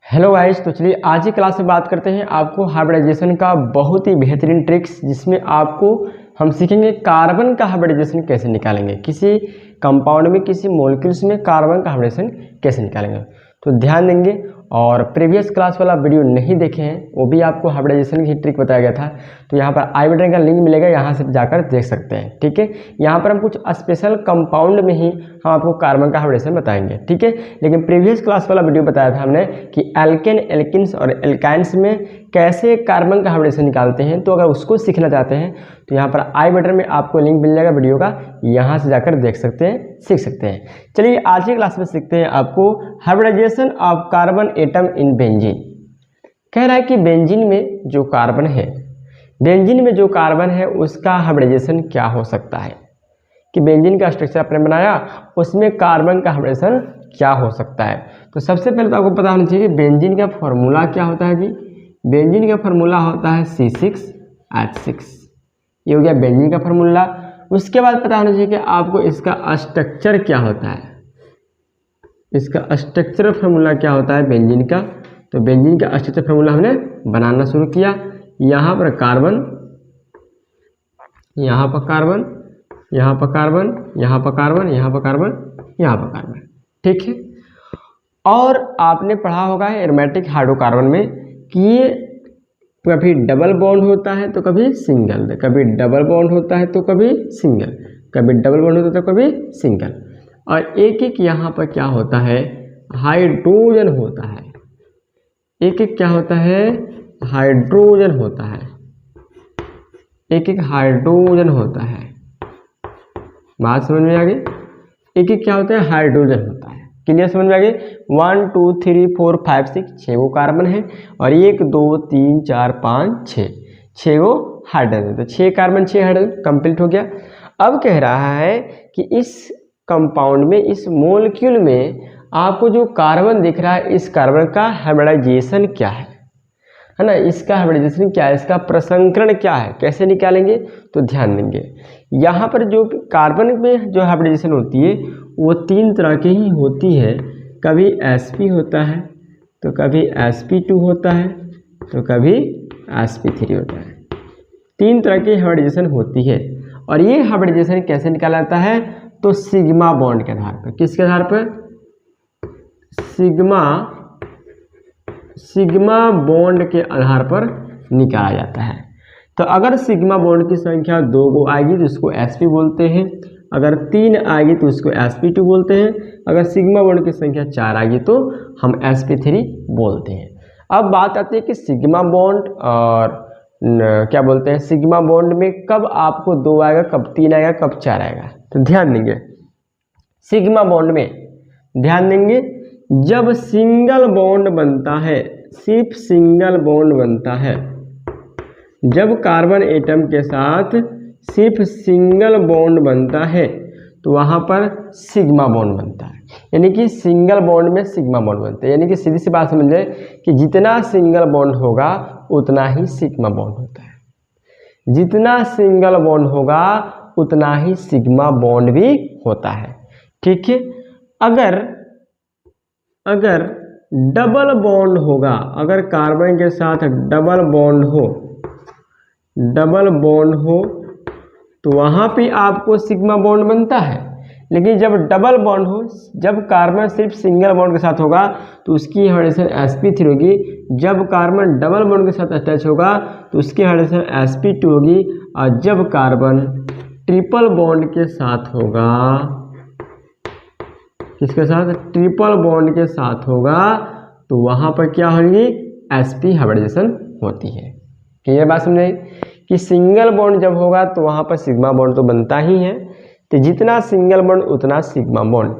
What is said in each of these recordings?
Hello guys, तो चलिए आज की क्लास में बात करते हैं आपको हाइब्रिडाइजेशन का बहुत ही बेहतरीन ट्रिक्स, जिसमें आपको हम सीखेंगे कार्बन का हाइब्रिडाइजेशन कैसे निकालेंगे। किसी कंपाउंड में, किसी मॉलिक्यूल्स में कार्बन का हाइब्रिडाइजेशन कैसे निकालेंगे, तो ध्यान देंगे। और प्रीवियस क्लास वाला वीडियो नहीं देखे हैं, वो भी आपको हाइब्रिडाइजेशन की ट्रिक बताया गया था, तो यहाँ पर आई बटन का लिंक मिलेगा, यहाँ से जाकर देख सकते हैं। ठीक है, यहाँ पर हम कुछ स्पेशल कंपाउंड में ही हम आपको कार्बन का हाइब्रिडेशन बताएंगे। ठीक है, लेकिन प्रीवियस क्लास वाला वीडियो बताया था हमने कि एल्केन, एल्किन्स और एल्काइंस में कैसे कार्बन का हाइब्रिडेशन निकालते हैं। तो अगर उसको सीखना चाहते हैं तो यहाँ पर आई बटन में आपको लिंक मिल जाएगा वीडियो का, यहाँ से जाकर देख सकते हैं, सीख सकते हैं। चलिए आज की क्लास में सीखते हैं आपको hybridization of carbon atom in benzene. कह रहा है कि बेंजीन में जो कार्बन है, बेंजीन में जो कार्बन है उसका हाइब्रिडाइजेशन क्या हो सकता है, कि बेंजीन का स्ट्रक्चर आपने बनाया, उसमें कार्बन का हाइब्रिडेशन क्या हो सकता है। तो सबसे पहले तो आपको पता होना चाहिए कि बेंजीन का फॉर्मूला क्या होता है। जी, बेंजीन का फॉर्मूला होता है C6H6। ये हो गया बेंजीन का फॉर्मूला। उसके बाद पता होना चाहिए कि आपको इसका स्ट्रक्चर क्या होता है, इसका स्ट्रक्चर फार्मूला क्या होता है बेंजीन का। तो बेंजीन का स्ट्रक्चर फार्मूला हमने बनाना शुरू किया। यहाँ पर कार्बन, यहाँ पर कार्बन, यहाँ पर कार्बन, यहाँ पर कार्बन, यहाँ पर कार्बन, यहाँ पर कार्बन। ठीक है, और आपने पढ़ा होगा एरोमेटिक हाइड्रोकार्बन में कि ये कभी डबल बॉन्ड होता है तो कभी सिंगल, कभी डबल बॉन्ड होता है तो कभी सिंगल, कभी डबल बॉन्ड होता है तो कभी सिंगल। और एक एक यहाँ पर क्या होता है, हाइड्रोजन होता है। एक एक क्या होता है, हाइड्रोजन होता है। एक एक हाइड्रोजन होता है। बात समझ में आ गई। एक एक क्या होता है, हाइड्रोजन होता है। क्लियर, समझ में आ गई। 1 2 3 4 5 6 6 वो कार्बन है, और 1 2 3 4 5 6 6 वो हाइड्रोजन। तो 6 कार्बन 6 हाइड्रोजन कंप्लीट हो गया। अब कह रहा है कि इस कंपाउंड में, इस मोलिक्यूल में आपको जो कार्बन दिख रहा है, इस कार्बन का हाइब्रिडाइजेशन क्या है ना, इसका हाइब्रिडाइजेशन क्या है, इसका प्रसंकरण क्या है, कैसे निकालेंगे। तो ध्यान देंगे, यहाँ पर जो कार्बन में जो हाइब्रिडाइजेशन होती है वो 3 तरह की ही होती है। कभी sp होता है, तो कभी sp2 होता है, तो कभी sp3 होता है। 3 तरह की हाइब्रिडाइजेशन होती है। और ये हाइब्रिडाइजेशन कैसे निकाला जाता है, तो सिग्मा बॉन्ड के आधार पर। किसके आधार पर, सिग्मा बॉन्ड के आधार पर निकाला जाता है। तो अगर सिग्मा बॉन्ड की संख्या 2 को आएगी तो इसको sp बोलते हैं, अगर 3 आएगी तो इसको sp2 बोलते हैं, अगर सिग्मा बॉन्ड की संख्या 4 आएगी तो हम sp3 बोलते हैं। अब बात आती है कि सिग्मा बॉन्ड और क्या बोलते हैं, सिग्मा बॉन्ड में कब आपको 2 आएगा, कब 3 आएगा, कब 4 आएगा। तो ध्यान देंगे, सिग्मा बॉन्ड में ध्यान देंगे, जब सिंगल बॉन्ड बनता है, सिर्फ सिंगल बॉन्ड बनता है, जब कार्बन एटम के साथ सिर्फ सिंगल बॉन्ड बनता है तो वहां पर सिग्मा बॉन्ड बनता है। यानी कि सिंगल बॉन्ड में सिग्मा बॉन्ड बनते हैं। यानी कि सीधी सी बात समझ जाए कि जितना सिंगल बॉन्ड होगा उतना ही सिग्मा बॉन्ड होता है, जितना सिंगल बॉन्ड होगा उतना ही सिग्मा बॉन्ड भी होता है। ठीक है, अगर डबल बॉन्ड होगा, अगर कार्बन के साथ डबल बॉन्ड हो तो वहां पे आपको सिग्मा बॉन्ड बनता है। लेकिन जब डबल बॉन्ड हो, जब कार्बन सिर्फ सिंगल बॉन्ड के साथ होगा तो उसकी हाइब्रिडेशन sp3 होगी। जब कार्बन डबल बॉन्ड के साथ अटैच होगा तो उसकी हाइब्रिडेशन sp2 होगी। और जब कार्बन ट्रिपल बॉन्ड के साथ होगा, किसके साथ, ट्रिपल बॉन्ड के साथ होगा, तो वहां पर क्या होगी, sp हाइब्रिडेशन होती है। क्लियर बात समझे कि सिंगल बॉन्ड जब होगा तो वहां पर सिग्मा बॉन्ड तो बनता ही है। तो जितना सिंगल बॉन्ड उतना सिग्मा बॉन्ड।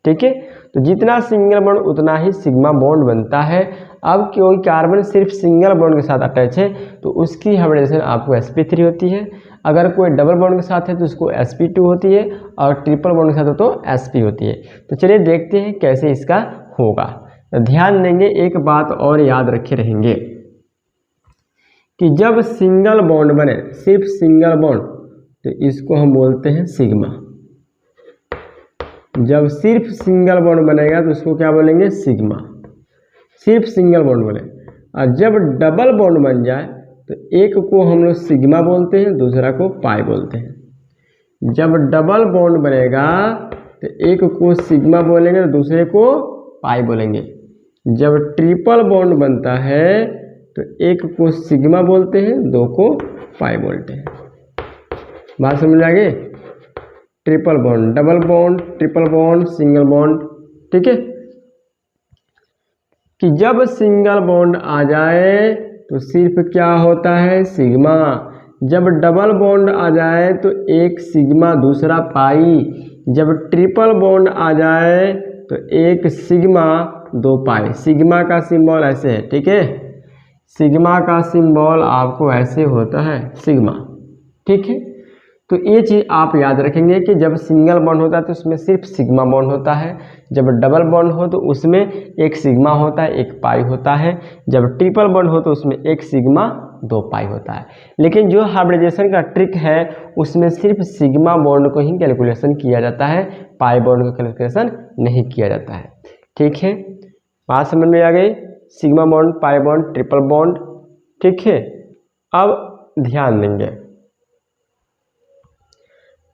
ठीक है, तो जितना सिंगल बॉन्ड उतना ही सिग्मा बॉन्ड बनता है। अब क्योंकि कार्बन सिर्फ सिंगल बॉन्ड के साथ अटैच है तो उसकी हाइब्रिडेशन आपको sp3 होती है। अगर कोई डबल बॉन्ड के साथ है तो उसको sp2 होती है, और ट्रिपल बॉन्ड के साथ हो तो sp होती है। तो चलिए देखते हैं कैसे इसका होगा। तो ध्यान देंगे, एक बात और याद रखे रहेंगे कि जब सिंगल बॉन्ड बने, सिर्फ सिंगल बॉन्ड, तो इसको हम बोलते हैं सिग्मा। जब सिर्फ सिंगल बॉन्ड बनेगा तो उसको क्या बोलेंगे, सिग्मा। सिर्फ सिंगल बॉन्ड बने। और जब डबल बॉन्ड बन जाए तो एक को हम लोग सिग्मा बोलते हैं, दूसरा को पाई बोलते हैं। जब डबल बॉन्ड बनेगा तो एक को सिग्मा बोलेंगे तो दूसरे को पाई बोलेंगे। जब ट्रिपल बॉन्ड बनता है तो एक को सिग्मा बोलते हैं, दो को पाई बोलते हैं। बात समझ आ गई? Triple bond, double bond, triple bond, single bond. ठीक है, कि जब सिंगल बॉन्ड आ जाए तो सिर्फ क्या होता है, सिग्मा। जब डबल बॉन्ड आ जाए तो एक सिग्मा दूसरा पाई। जब ट्रिपल बॉन्ड आ जाए तो एक सिग्मा दो पाई। सिग्मा का सिंबल ऐसे है, ठीक है, सिग्मा का सिंबल आपको ऐसे होता है, सिग्मा। ठीक है, तो ये चीज़ आप याद रखेंगे कि जब सिंगल बॉन्ड होता है तो उसमें सिर्फ सिग्मा बॉन्ड होता है। जब डबल बॉन्ड हो तो उसमें एक सिग्मा होता है, एक पाई होता है। जब ट्रिपल बॉन्ड हो तो उसमें एक सिग्मा दो पाई होता है। लेकिन जो हाइब्रिडाइजेशन का ट्रिक है उसमें सिर्फ सिग्मा बॉन्ड को ही कैलकुलेशन किया जाता है, पाई बॉन्ड को कैलकुलेशन नहीं किया जाता है। ठीक है, बात समझ में आ गई? Sigma bond, pi bond, triple bond. ठीक है, अब ध्यान देंगे,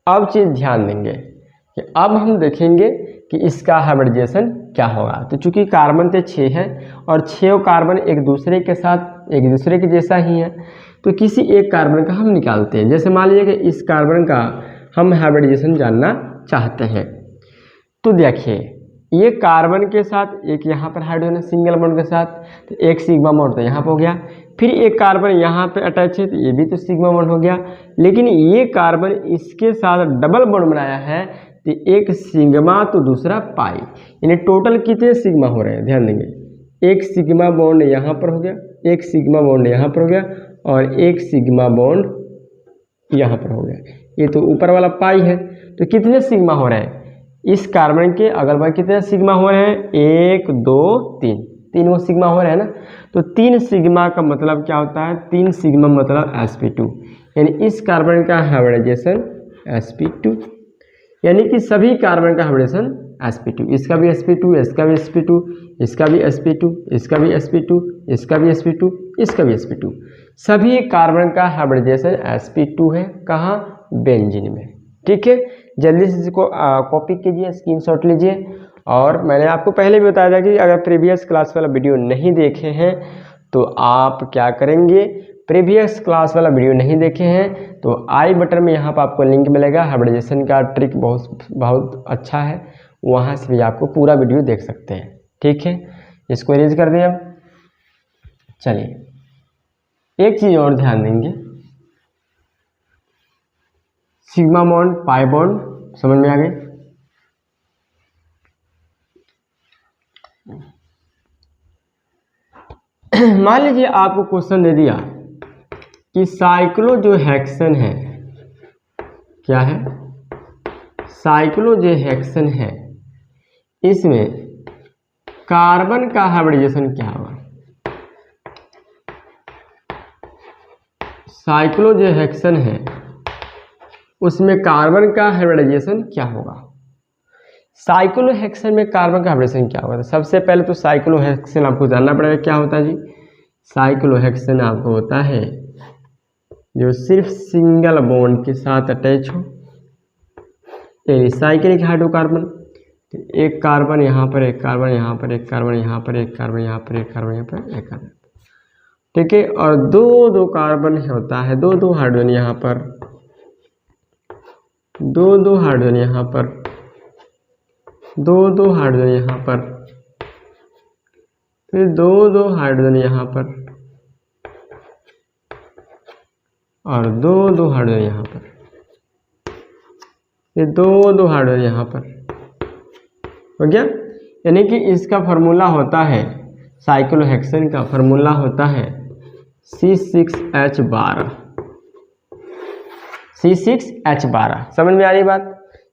अब चीज़ ध्यान देंगे कि अब हम देखेंगे कि इसका हाइब्रिडाइजेशन क्या होगा। तो चूंकि कार्बन तो 6 है और 6 कार्बन एक दूसरे के साथ एक दूसरे के जैसा ही है, तो किसी एक कार्बन का हम निकालते हैं। जैसे मान लीजिए कि इस कार्बन का हम हाइब्रिडाइजेशन जानना चाहते हैं। तो देखिए, ये कार्बन के साथ एक यहाँ पर हाइड्रोजन सिंगल बॉन्ड के साथ, तो एक सिग्मा बॉन्ड तो यहाँ पर हो गया। फिर एक कार्बन यहाँ पे अटैच है तो ये भी तो सिग्मा बॉन्ड हो गया। लेकिन ये कार्बन इसके साथ डबल बॉन्ड बनाया है तो एक सिग्मा तो दूसरा पाई, यानी टोटल कितने सिग्मा हो रहे हैं, ध्यान देंगे। एक सिग्मा बॉन्ड यहाँ पर हो गया, एक सिग्मा बॉन्ड यहाँ पर हो गया और एक सिग्मा बॉन्ड यहाँ पर हो गया। ये तो ऊपर वाला पाई है, तो कितने सिग्मा हो रहे हैं इस कार्बन के अगल बगल, कितने सिग्मा हो रहे हैं, 1 2 3, तीनों सिग्मा हो रहे हैं ना। तो 3 सिग्मा का मतलब क्या होता है, 3 सिग्मा मतलब sp2, यानी इस कार्बन का हाइब्रिडाइजेशन sp2, यानी कि सभी कार्बन का हाइब्रिडेशन sp2, इसका भी sp2, इसका भी sp2, इसका भी sp2, इसका भी sp2, इसका भी sp2, इसका भी sp2, सभी कार्बन का हाइब्रिडेशन sp2 है। कहाँ, बेंजीन में। ठीक है, जल्दी से इसको कॉपी कीजिए, स्क्रीनशॉट लीजिए। और मैंने आपको पहले भी बताया था कि अगर प्रीवियस क्लास वाला वीडियो नहीं देखे हैं तो आप क्या करेंगे, प्रीवियस क्लास वाला वीडियो नहीं देखे हैं तो आई बटन में यहाँ पर आपको लिंक मिलेगा। हाइब्रिडाइजेशन का ट्रिक बहुत अच्छा है, वहाँ से भी आपको पूरा वीडियो देख सकते हैं। ठीक है, इसको इरेज कर दिया। चलिए, एक चीज़ और ध्यान देंगे, सिग्मा बॉन्ड, पाई बॉन्ड समझ में आ गई। मान लीजिए आपको क्वेश्चन दे दिया कि साइक्लो जो हेक्सन है, क्या है, साइक्लो जो हेक्सन है, इसमें कार्बन का हाइब्रिडाइजेशन क्या होगा। साइक्लो जो हेक्सन है उसमें कार्बन का हाइब्रिडाइजेशन क्या होगा। साइक्लोहेक्सेन में कार्बन का हाइब्रिडेशन क्या होगा। सबसे पहले तो साइक्लोहेक्सेन आपको जानना पड़ेगा क्या होता है जी। साइक्लोहेक्सेन आपको होता है जो सिर्फ सिंगल बॉन्ड के साथ अटैच हो, यानी साइक्लिक हाइड्रोकार्बन। एक कार्बन यहाँ पर, एक कार्बन यहाँ पर, एक कार्बन यहाँ पर, एक कार्बन यहाँ पर, एक कार्बन यहाँ पर, एक कार्बन, ठीक है। और दो कार्बन होता है, दो हाइड्रोजन यहाँ पर, दो हाइड्रोजन यहाँ पर, दो हाइड्रोजन यहाँ पर, फिर दो हाइड्रोजन यहाँ पर और दो हाइड्रोजन यहाँ पर, फिर दो हाइड्रोजन यहाँ पर, हो गया। यानी कि इसका फार्मूला होता है, साइक्लोहेक्सेन का फार्मूला होता है C6H12, C6H12। समझ में आ रही बात।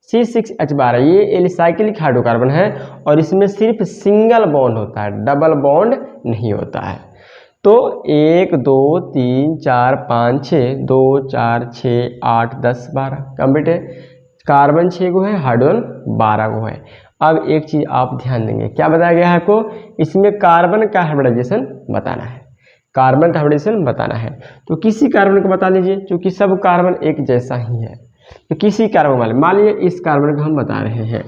C6H12 ये एलिसाइक्लिक हाइड्रोकार्बन है और इसमें सिर्फ सिंगल बॉन्ड होता है, डबल बॉन्ड नहीं होता है। तो 1 2 3 4 5 6, 2 4 6 8 10 12 कंप्लीट है। कार्बन 6 गो है, हाइड्रोजन 12 गो है। अब एक चीज़ आप ध्यान देंगे, क्या बताया गया है आपको, इसमें कार्बन का हाइब्रिडाइजेशन बताना है, कार्बन का हाइब्रिडाइजेशन बताना है। तो किसी कार्बन को बता लीजिए, क्योंकि सब कार्बन एक जैसा ही है, तो किसी कार्बन मान लीजिए इस कार्बन का हम बता रहे हैं,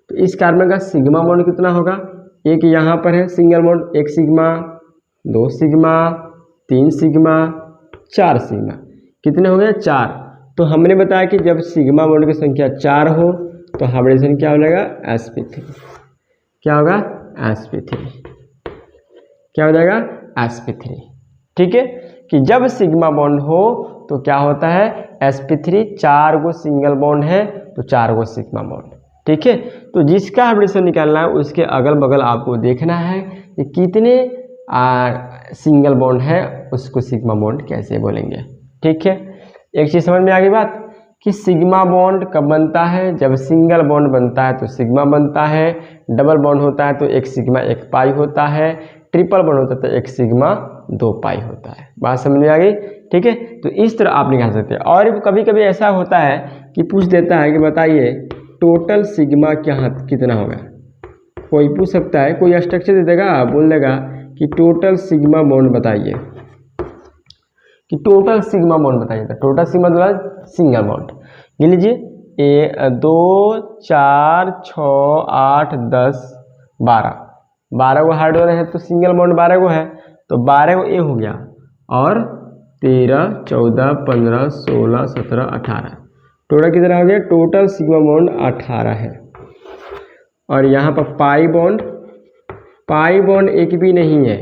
तो इस कार्बन का सिग्मा बॉन्ड कितना होगा, एक यहाँ पर है single bond, 1 sigma, 2 sigma, 3 sigma, 4 sigma, कितने हो गए 4। तो हमने बताया कि जब सिग्मा बॉन्ड की संख्या 4 हो तो हाइब्रिडेशन क्या हो जाएगा, sp3, क्या होगा sp3, क्या हो जाएगा sp3। ठीक है, कि जब सिग्मा बॉन्ड हो तो क्या होता है sp3, 4 गो सिंगल बॉन्ड है तो 4 गो सिग्मा बॉन्ड। ठीक है, तो जिसका हाइब्रिडेशन निकालना है उसके अगल बगल आपको देखना है कि कितने सिंगल बॉन्ड है, उसको सिग्मा बॉन्ड कैसे बोलेंगे। ठीक है, एक चीज़ समझ में आ गई बात कि सिग्मा बॉन्ड कब बनता है, जब सिंगल बॉन्ड बनता है तो सिग्मा बनता है, डबल बॉन्ड होता है तो 1 सिग्मा 1 पाई होता है, ट्रिपल बॉन्ड होता है तो 1 सिग्मा 2 पाई होता है। बात समझ में आ गई। ठीक है, तो इस तरह आप निकाल सकते हैं। और कभी कभी ऐसा होता है कि पूछ देता है कि बताइए टोटल सिग्मा कितना होगा, कोई पूछ सकता है, कोई स्ट्रक्चर दे देगा, बोल देगा कि टोटल सिग्मा बॉन्ड बताइए, कि टोटल सिग्मा बॉन्ड बताइए। तो टोटल सिग्मा मतलब सिंगल बॉन्ड गिन लीजिए, 2 4 6 8 10 12 गो हाइड्रोजन है तो सिंगल बॉन्ड 12 गो है, तो 12 गो ए हो गया, और 13 14 15 16 17 18, टोटल कितना हो गया, टोटल सिग्मा बॉन्ड 18 है। और यहाँ पर पाई बॉन्ड एक भी नहीं है,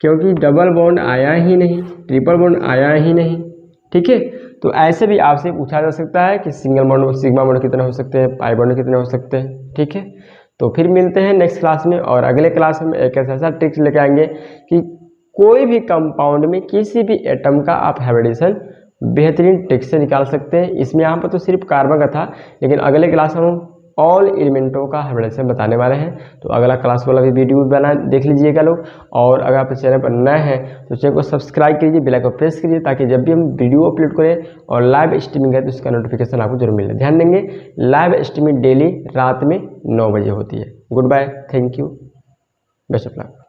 क्योंकि डबल बॉन्ड आया ही नहीं, ट्रिपल बॉन्ड आया ही नहीं। ठीक है, तो ऐसे भी आपसे पूछा जा सकता है कि सिंगल बॉन्ड सिग्मा बॉन्ड कितने हो सकते हैं, पाई बॉन्ड कितने हो सकते हैं। ठीक है, तो फिर मिलते हैं नेक्स्ट क्लास में, और अगले क्लास में एक ऐसा ट्रिक्स लेके आएंगे कि कोई भी कंपाउंड में किसी भी एटम का आप हाइब्रिडेशन बेहतरीन ट्रिक से निकाल सकते हैं। इसमें यहाँ पर तो सिर्फ कार्बन का था, लेकिन अगले क्लास में हम ऑल एलिमेंटों का हाइब्रिडेशन बताने वाले हैं। तो अगला क्लास वाला भी वीडियो बना देख लीजिएगा लोग, और अगर आप चैनल पर नए हैं तो चैनल को सब्सक्राइब कीजिए, बेल आइकन को प्रेस कीजिए, ताकि जब भी हम वीडियो अपलोड करें और लाइव स्ट्रीमिंग है तो उसका नोटिफिकेशन आपको जरूर मिले। ध्यान देंगे, लाइव स्ट्रीमिंग डेली रात में 9 बजे होती है। Goodbye, thank you, best of luck.